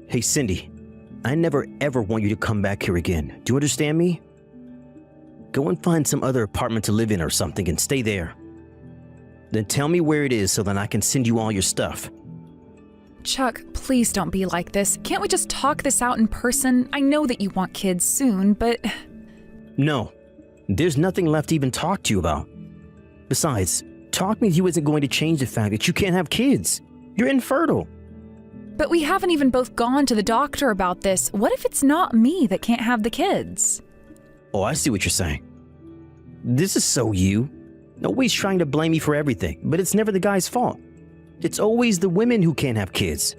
Hey, Cindy, I never ever want you to come back here again. Do you understand me? Go and find some other apartment to live in or something and stay there. Then tell me where it is so that I can send you all your stuff. Chuck, please don't be like this. Can't we just talk this out in person? I know that you want kids soon, but... No, there's nothing left to even talk to you about. Besides, talking with you isn't going to change the fact that you can't have kids. You're infertile. But we haven't even both gone to the doctor about this. What if it's not me that can't have the kids? Oh, I see what you're saying. This is so you. Always trying to blame me for everything, but it's never the guy's fault. It's always the women who can't have kids.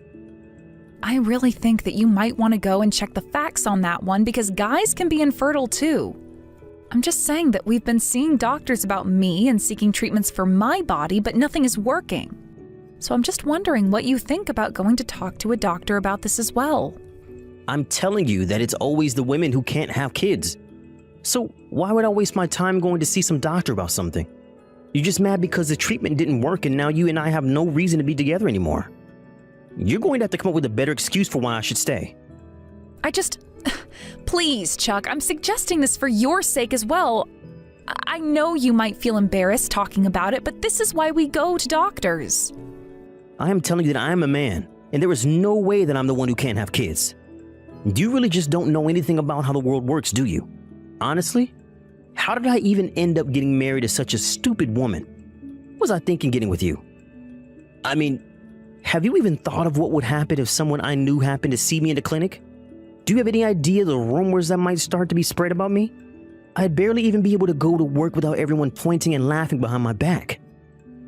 I really think that you might want to go and check the facts on that one because guys can be infertile too. I'm just saying that we've been seeing doctors about me and seeking treatments for my body, but nothing is working. So I'm just wondering what you think about going to talk to a doctor about this as well. I'm telling you that it's always the women who can't have kids. So why would I waste my time going to see some doctor about something? You're just mad because the treatment didn't work and now you and I have no reason to be together anymore. You're going to have to come up with a better excuse for why I should stay. Please, Chuck, I'm suggesting this for your sake as well. I know you might feel embarrassed talking about it, but this is why we go to doctors. I am telling you that I am a man, and there is no way that I'm the one who can't have kids. You really just don't know anything about how the world works, do you? Honestly? How did I even end up getting married to such a stupid woman? What was I thinking getting with you? I mean, have you even thought of what would happen if someone I knew happened to see me in the clinic? Do you have any idea the rumors that might start to be spread about me? I'd barely even be able to go to work without everyone pointing and laughing behind my back.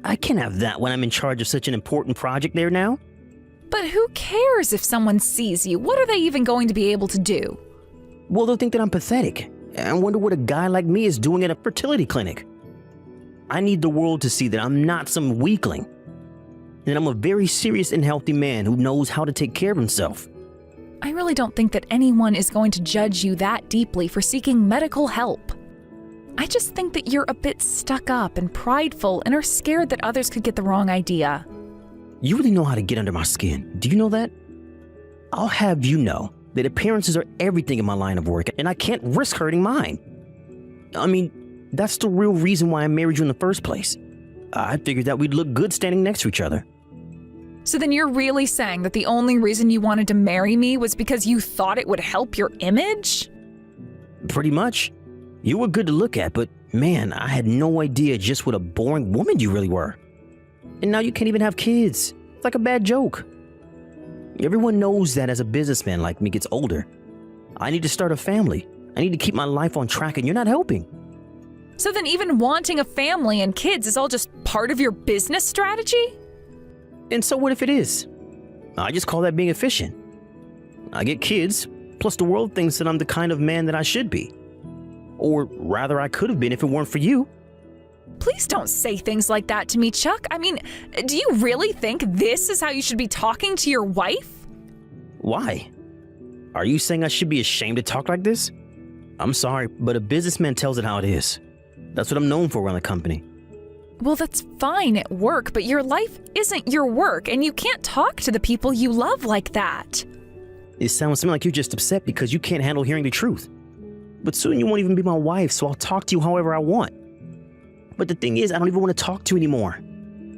I can't have that when I'm in charge of such an important project there now. But who cares if someone sees you? What are they even going to be able to do? Well, they'll think that I'm pathetic and wonder what a guy like me is doing at a fertility clinic. I need the world to see that I'm not some weakling, and I'm a very serious and healthy man who knows how to take care of himself. I really don't think that anyone is going to judge you that deeply for seeking medical help. I just think that you're a bit stuck up and prideful and are scared that others could get the wrong idea. You really know how to get under my skin. Do you know that? I'll have you know that appearances are everything in my line of work, and I can't risk hurting mine. I mean, that's the real reason why I married you in the first place. I figured that we'd look good standing next to each other. So then you're really saying that the only reason you wanted to marry me was because you thought it would help your image? Pretty much. You were good to look at, but man, I had no idea just what a boring woman you really were. And now you can't even have kids. It's like a bad joke. Everyone knows that as a businessman like me gets older, I need to start a family. I need to keep my life on track, and you're not helping. So then even wanting a family and kids is all just part of your business strategy? And so what if it is? I just call that being efficient. I get kids, plus the world thinks that I'm the kind of man that I should be. Or rather, I could have been if it weren't for you. Please don't say things like that to me, Chuck. I mean, do you really think this is how you should be talking to your wife? Why? Are you saying I should be ashamed to talk like this? I'm sorry, but a businessman tells it how it is. That's what I'm known for around the company. Well, that's fine at work, but your life isn't your work, and you can't talk to the people you love like that. It sounds to me like you're just upset because you can't handle hearing the truth. But soon you won't even be my wife, so I'll talk to you however I want. But the thing is, I don't even want to talk to you anymore.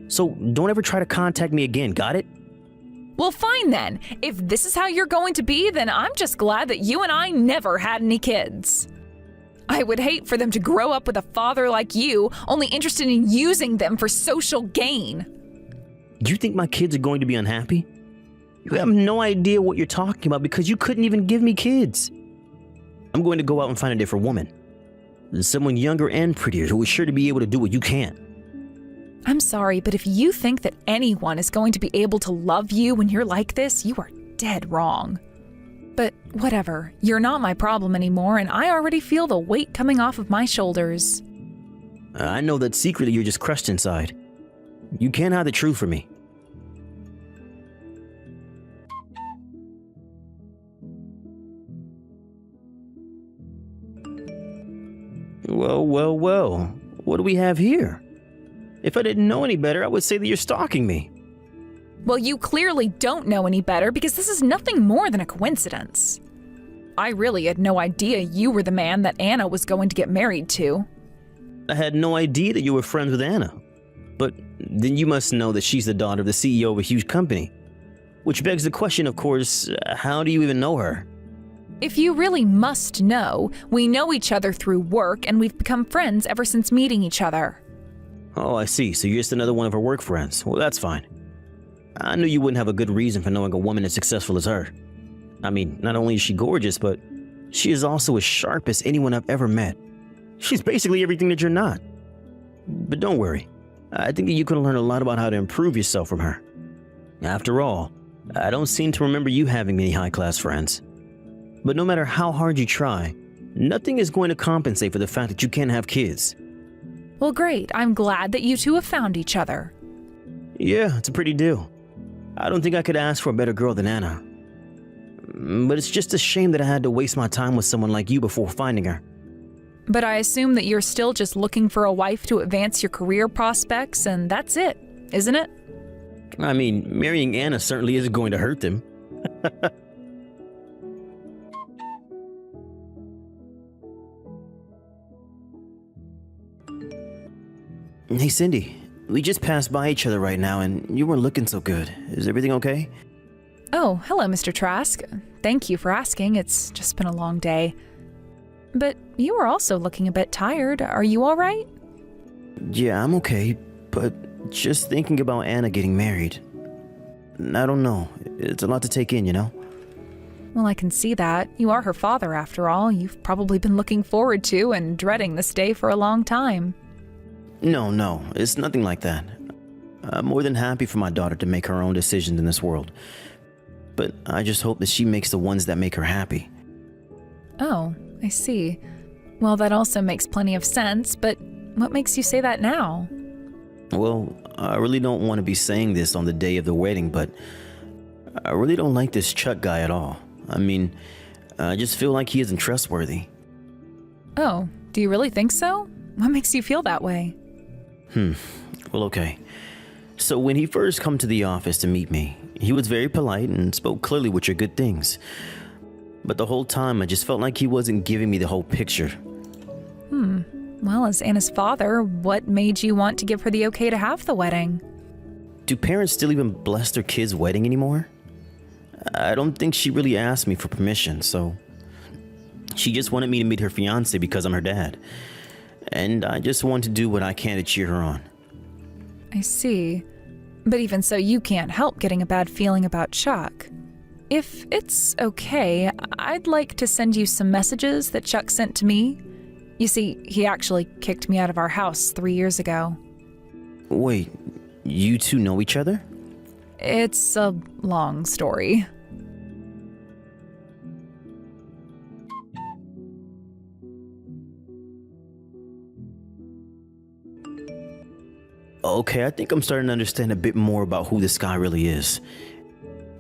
So don't ever try to contact me again, got it? Well, fine then. If this is how you're going to be, then I'm just glad that you and I never had any kids. I would hate for them to grow up with a father like you, only interested in using them for social gain. Do you think my kids are going to be unhappy? You have no idea what you're talking about because you couldn't even give me kids. I'm going to go out and find a different woman. Someone younger and prettier who is sure to be able to do what you can't. I'm sorry, but if you think that anyone is going to be able to love you when you're like this, you are dead wrong. But whatever, you're not my problem anymore, and I already feel the weight coming off of my shoulders. I know that secretly you're just crushed inside. You can't hide the truth from me. Well, what do we have here? If I didn't know any better, I would say that you're stalking me. Well, you clearly don't know any better because this is nothing more than a coincidence. I really had no idea you were the man that Anna was going to get married to. I had no idea that you were friends with Anna. But then you must know that she's the daughter of the CEO of a huge company. Which begs the question, of course, how do you even know her? If you really must know, we know each other through work and we've become friends ever since meeting each other. Oh, I see. So you're just another one of her work friends. Well, that's fine. I knew you wouldn't have a good reason for knowing a woman as successful as her. I mean, not only is she gorgeous, but she is also as sharp as anyone I've ever met. She's basically everything that you're not. But don't worry. I think that you can learn a lot about how to improve yourself from her. After all, I don't seem to remember you having many high-class friends. But no matter how hard you try, nothing is going to compensate for the fact that you can't have kids. Well, great. I'm glad that you two have found each other. Yeah, it's a pretty deal. I don't think I could ask for a better girl than Anna. But it's just a shame that I had to waste my time with someone like you before finding her. But I assume that you're still just looking for a wife to advance your career prospects, and that's it, isn't it? I mean, marrying Anna certainly isn't going to hurt them. Hey, Cindy. We just passed by each other right now, and you weren't looking so good. Is everything okay? Oh, hello, Mr. Trask. Thank you for asking. It's just been a long day. But you are also looking a bit tired. Are you all right? Yeah, I'm okay, but just thinking about Anna getting married. I don't know. It's a lot to take in, you know? Well, I can see that. You are her father, after all. You've probably been looking forward to and dreading this day for a long time. No, it's nothing like that. I'm more than happy for my daughter to make her own decisions in this world. But I just hope that she makes the ones that make her happy. Oh, I see. Well, that also makes plenty of sense, but what makes you say that now? Well, I really don't want to be saying this on the day of the wedding, but I really don't like this Chuck guy at all. I mean, I just feel like he isn't trustworthy. Oh, do you really think so? What makes you feel that way? Well, okay. So when he first come to the office to meet me, he was very polite and spoke clearly, which are good things. But the whole time, I just felt like he wasn't giving me the whole picture. Well, as Anna's father, what made you want to give her the okay to have the wedding? Do parents still even bless their kids' wedding anymore? I don't think she really asked me for permission, so she just wanted me to meet her fiancé because I'm her dad. And I just want to do what I can to cheer her on. I see. But even so, you can't help getting a bad feeling about Chuck. If it's okay, I'd like to send you some messages that Chuck sent to me. You see, he actually kicked me out of our house 3 years ago. Wait, you two know each other? It's a long story. Okay, I think I'm starting to understand a bit more about who this guy really is.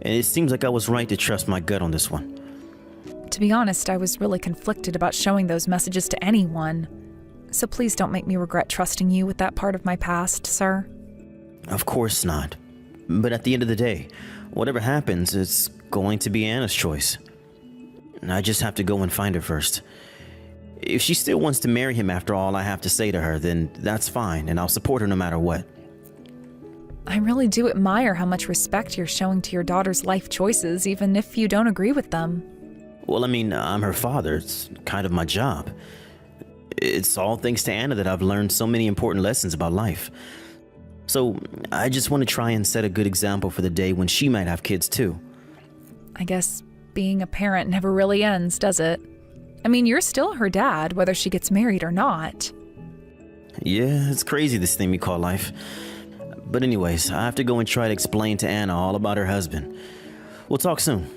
And it seems like I was right to trust my gut on this one. To be honest, I was really conflicted about showing those messages to anyone. So please don't make me regret trusting you with that part of my past, sir. Of course not. But at the end of the day, whatever happens, it's going to be Anna's choice. And I just have to go and find her first. If she still wants to marry him after all I have to say to her, then that's fine, and I'll support her no matter what. I really do admire how much respect you're showing to your daughter's life choices, even if you don't agree with them. Well, I mean, I'm her father. It's kind of my job. It's all thanks to Anna that I've learned so many important lessons about life. So I just want to try and set a good example for the day when she might have kids too. I guess being a parent never really ends, does it? I mean, you're still her dad, whether she gets married or not. Yeah, it's crazy, this thing we call life. But anyways, I have to go and try to explain to Anna all about her husband. We'll talk soon.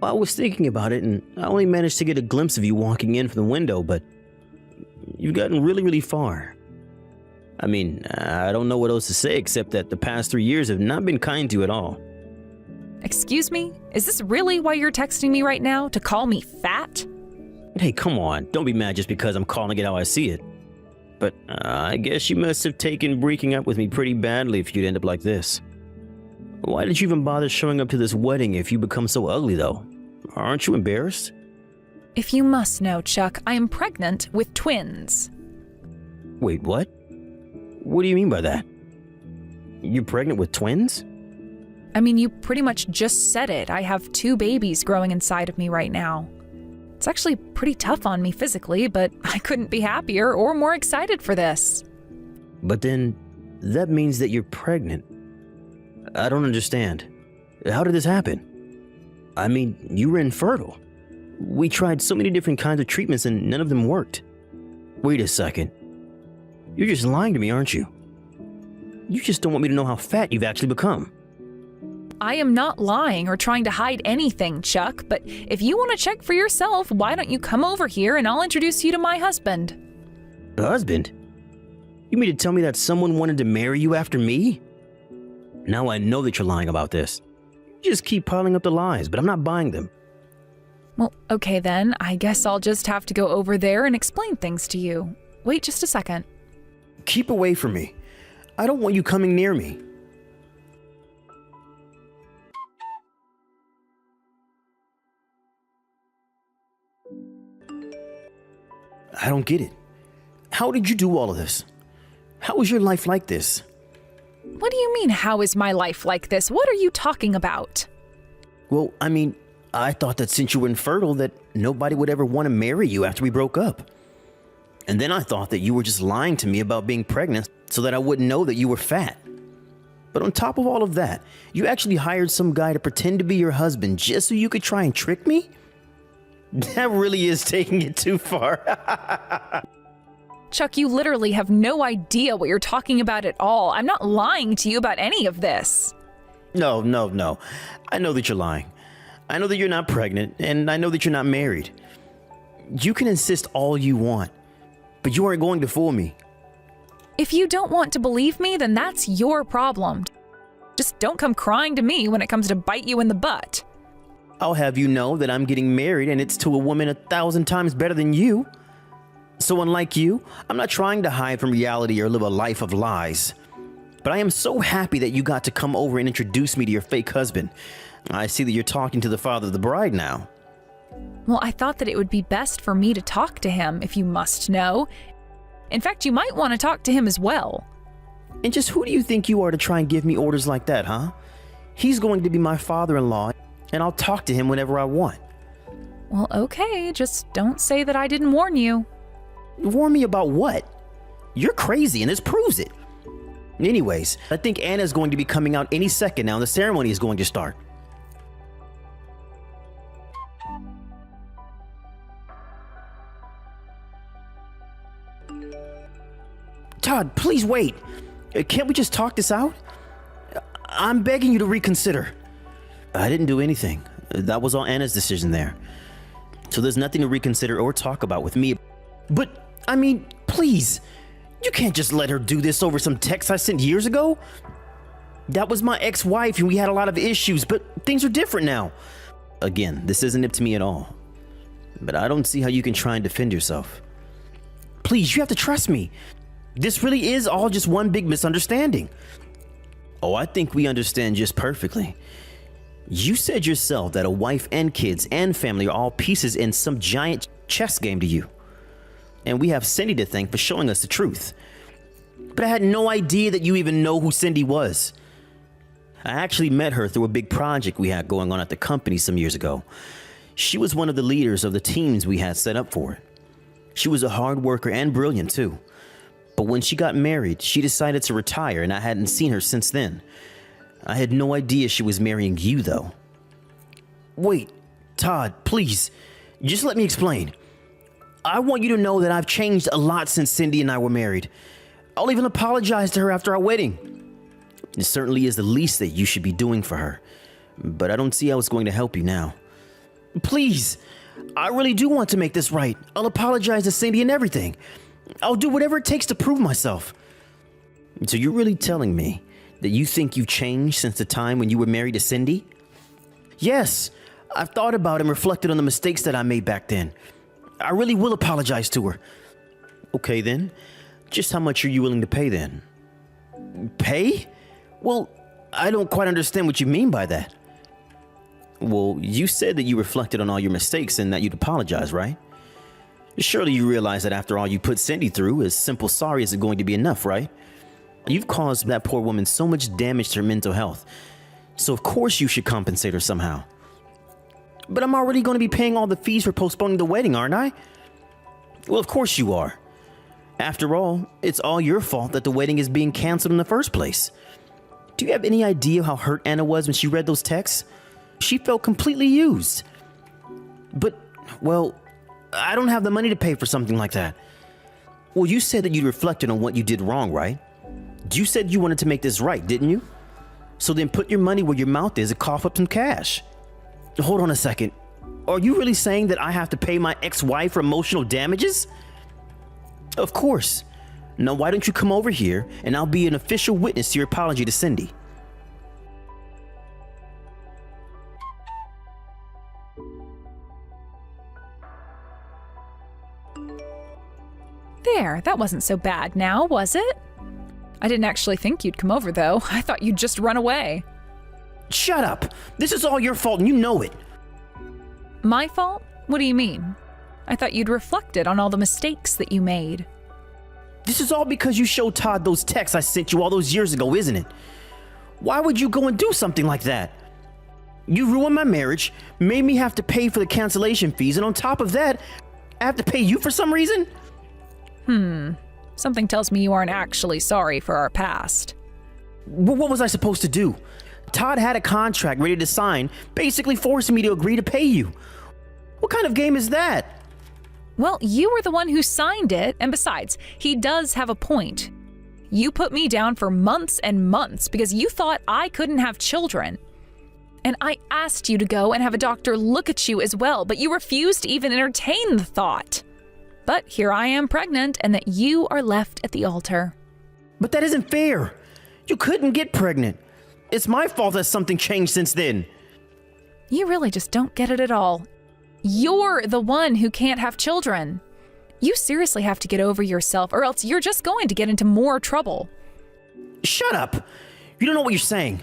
I was thinking about it, and I only managed to get a glimpse of you walking in from the window, but you've gotten really, really far. I mean, I don't know what else to say except that the past 3 years have not been kind to you at all. Excuse me? Is this really why you're texting me right now? To call me fat? Hey, come on, don't be mad just because I'm calling it how I see it. But I guess you must have taken breaking up with me pretty badly if you'd end up like this. Why did you even bother showing up to this wedding if you become so ugly, though? Aren't you embarrassed? If you must know, Chuck, I am pregnant with twins. Wait, what? What do you mean by that? You're pregnant with twins? I mean, you pretty much just said it. I have 2 babies growing inside of me right now. It's actually pretty tough on me physically, but I couldn't be happier or more excited for this. But then, that means that you're pregnant. I don't understand. How did this happen? I mean, you were infertile. We tried so many different kinds of treatments and none of them worked. Wait a second. You're just lying to me, aren't you? You just don't want me to know how fat you've actually become. I am not lying or trying to hide anything, Chuck, but if you want to check for yourself, why don't you come over here and I'll introduce you to my husband? Husband? You mean to tell me that someone wanted to marry you after me? Now I know that you're lying about this. You just keep piling up the lies, but I'm not buying them. Well, okay then, I guess I'll just have to go over there and explain things to you. Wait just a second. Keep away from me. I don't want you coming near me. I don't get it. How did you do all of this? How is your life like this? What do you mean, how is my life like this? What are you talking about? Well, I mean, I thought that since you were infertile that nobody would ever want to marry you after we broke up. And then I thought that you were just lying to me about being pregnant so that I wouldn't know that you were fat. But on top of all of that, you actually hired some guy to pretend to be your husband just so you could try and trick me? That really is taking it too far. Chuck, you literally have no idea what you're talking about at all. I'm not lying to you about any of this. No. I know that you're lying. I know that you're not pregnant, and I know that you're not married. You can insist all you want, but you aren't going to fool me. If you don't want to believe me, then that's your problem. Just don't come crying to me when it comes to bite you in the butt. I'll have you know that I'm getting married, and it's to a woman 1,000 times better than you. So unlike you, I'm not trying to hide from reality or live a life of lies. But I am so happy that you got to come over and introduce me to your fake husband. I see that you're talking to the father of the bride now. Well, I thought that it would be best for me to talk to him, if you must know. In fact, you might want to talk to him as well. And just who do you think you are to try and give me orders like that, huh? He's going to be my father-in-law, and I'll talk to him whenever I want. Well, okay, just don't say that I didn't warn you. Warn me about what? You're crazy, and this proves it. Anyways, I think Anna's going to be coming out any second now, and the ceremony is going to start. Todd, please wait. Can't we just talk this out? I'm begging you to reconsider. I didn't do anything. That was all Anna's decision there. So there's nothing to reconsider or talk about with me. But, I mean, please. You can't just let her do this over some text I sent years ago. That was my ex-wife and we had a lot of issues, but things are different now. Again, this isn't up to me at all. But I don't see how you can try and defend yourself. Please, you have to trust me. This really is all just one big misunderstanding. Oh, I think we understand just perfectly. You said yourself that a wife and kids and family are all pieces in some giant chess game to you. And we have Cindy to thank for showing us the truth. But I had no idea that you even know who Cindy was. I actually met her through a big project we had going on at the company some years ago. She was one of the leaders of the teams we had set up for it. She was a hard worker and brilliant too. But when she got married, she decided to retire and I hadn't seen her since then. I had no idea she was marrying you though. Wait, Todd, please, just let me explain. I want you to know that I've changed a lot since Cindy and I were married. I'll even apologize to her after our wedding. It certainly is the least that you should be doing for her. But I don't see how it's going to help you now. Please, I really do want to make this right. I'll apologize to Cindy and everything. I'll do whatever it takes to prove myself. So you're really telling me that you think you've changed since the time when you were married to Cindy? Yes, I've thought about and reflected on the mistakes that I made back then. I really will apologize to her. Okay then, just how much are you willing to pay then? Pay? Well, I don't quite understand what you mean by that. Well, you said that you reflected on all your mistakes and that you'd apologize, right? Surely you realize that after all you put Cindy through, a simple sorry isn't going to be enough, right? You've caused that poor woman so much damage to her mental health. So of course you should compensate her somehow. But I'm already going to be paying all the fees for postponing the wedding, aren't I? Well, of course you are. After all, it's all your fault that the wedding is being canceled in the first place. Do you have any idea how hurt Anna was when she read those texts? She felt completely used. But, well, I don't have the money to pay for something like that. Well, you said that you reflected on what you did wrong, right? You said you wanted to make this right, didn't you? So then put your money where your mouth is and cough up some cash. Hold on a second. Are you really saying that I have to pay my ex-wife for emotional damages? Of course. Now why don't you come over here and I'll be an official witness to your apology to Cindy. There, that wasn't so bad now, was it? I didn't actually think you'd come over, though. I thought you'd just run away. Shut up! This is all your fault and you know it. My fault? What do you mean? I thought you'd reflected on all the mistakes that you made. This is all because you showed Todd those texts I sent you all those years ago, isn't it? Why would you go and do something like that? You ruined my marriage, made me have to pay for the cancellation fees, and on top of that, I have to pay you for some reason? Something tells me you aren't actually sorry for our past. What was I supposed to do? Todd had a contract ready to sign, basically forcing me to agree to pay you. What kind of game is that? Well, you were the one who signed it, and besides, he does have a point. You put me down for months and months because you thought I couldn't have children. And I asked you to go and have a doctor look at you as well, but you refused to even entertain the thought. But here I am pregnant, and that you are left at the altar. But that isn't fair. You couldn't get pregnant. It's my fault that something changed since then. You really just don't get it at all. You're the one who can't have children. You seriously have to get over yourself, or else you're just going to get into more trouble. Shut up! You don't know what you're saying.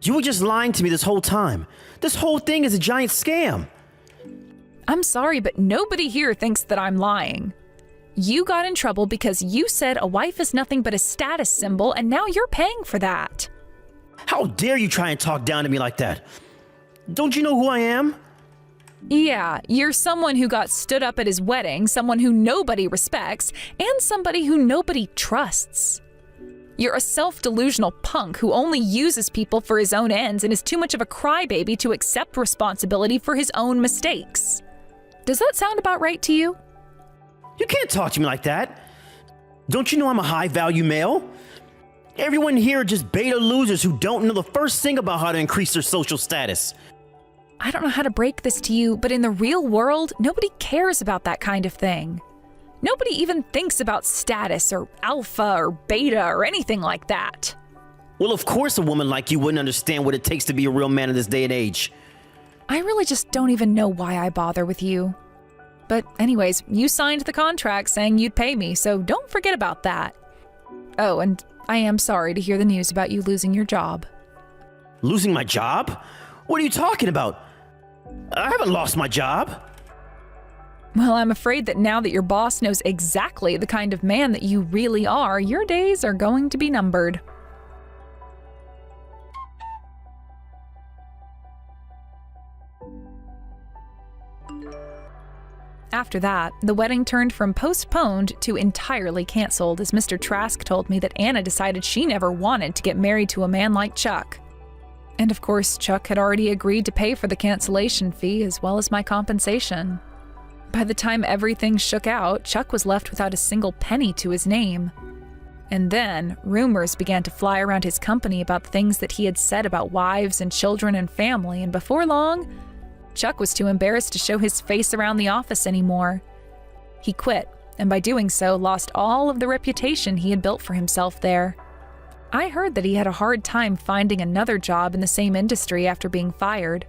You were just lying to me this whole time. This whole thing is a giant scam. I'm sorry, but nobody here thinks that I'm lying. You got in trouble because you said a wife is nothing but a status symbol, and now you're paying for that. How dare you try and talk down to me like that? Don't you know who I am? Yeah, you're someone who got stood up at his wedding, someone who nobody respects, and somebody who nobody trusts. You're a self-delusional punk who only uses people for his own ends and is too much of a crybaby to accept responsibility for his own mistakes. Does that sound about right to you? You can't talk to me like that. Don't you know I'm a high-value male? Everyone here are just beta losers who don't know the first thing about how to increase their social status. I don't know how to break this to you, but in the real world, nobody cares about that kind of thing. Nobody even thinks about status or alpha or beta or anything like that. Well, of course a woman like you wouldn't understand what it takes to be a real man in this day and age. I really just don't even know why I bother with you. But anyways, you signed the contract saying you'd pay me, so don't forget about that. Oh, and I am sorry to hear the news about you losing your job. Losing my job? What are you talking about? I haven't lost my job. Well, I'm afraid that now that your boss knows exactly the kind of man that you really are, your days are going to be numbered. After that, the wedding turned from postponed to entirely canceled as Mr. Trask told me that Anna decided she never wanted to get married to a man like Chuck. And of course, Chuck had already agreed to pay for the cancellation fee as well as my compensation. By the time everything shook out, Chuck was left without a single penny to his name. And then, rumors began to fly around his company about things that he had said about wives and children and family, and before long, Chuck was too embarrassed to show his face around the office anymore. He quit, and by doing so, lost all of the reputation he had built for himself there. I heard that he had a hard time finding another job in the same industry after being fired.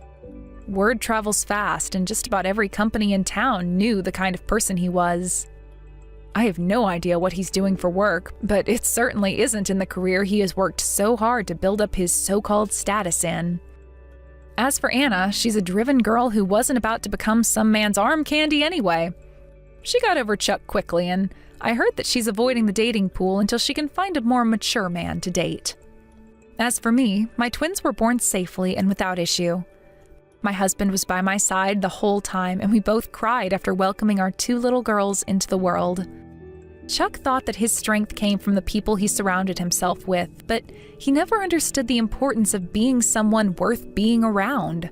Word travels fast, and just about every company in town knew the kind of person he was. I have no idea what he's doing for work, but it certainly isn't in the career he has worked so hard to build up his so-called status in. As for Anna, she's a driven girl who wasn't about to become some man's arm candy anyway. She got over Chuck quickly, and I heard that she's avoiding the dating pool until she can find a more mature man to date. As for me, my twins were born safely and without issue. My husband was by my side the whole time, and we both cried after welcoming our 2 little girls into the world. Chuck thought that his strength came from the people he surrounded himself with, but he never understood the importance of being someone worth being around.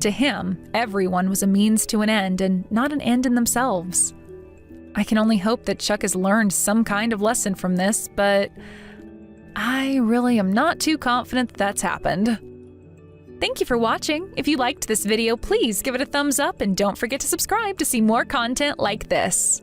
To him, everyone was a means to an end and not an end in themselves. I can only hope that Chuck has learned some kind of lesson from this, but I really am not too confident that's happened. Thank you for watching. If you liked this video, please give it a thumbs up and don't forget to subscribe to see more content like this.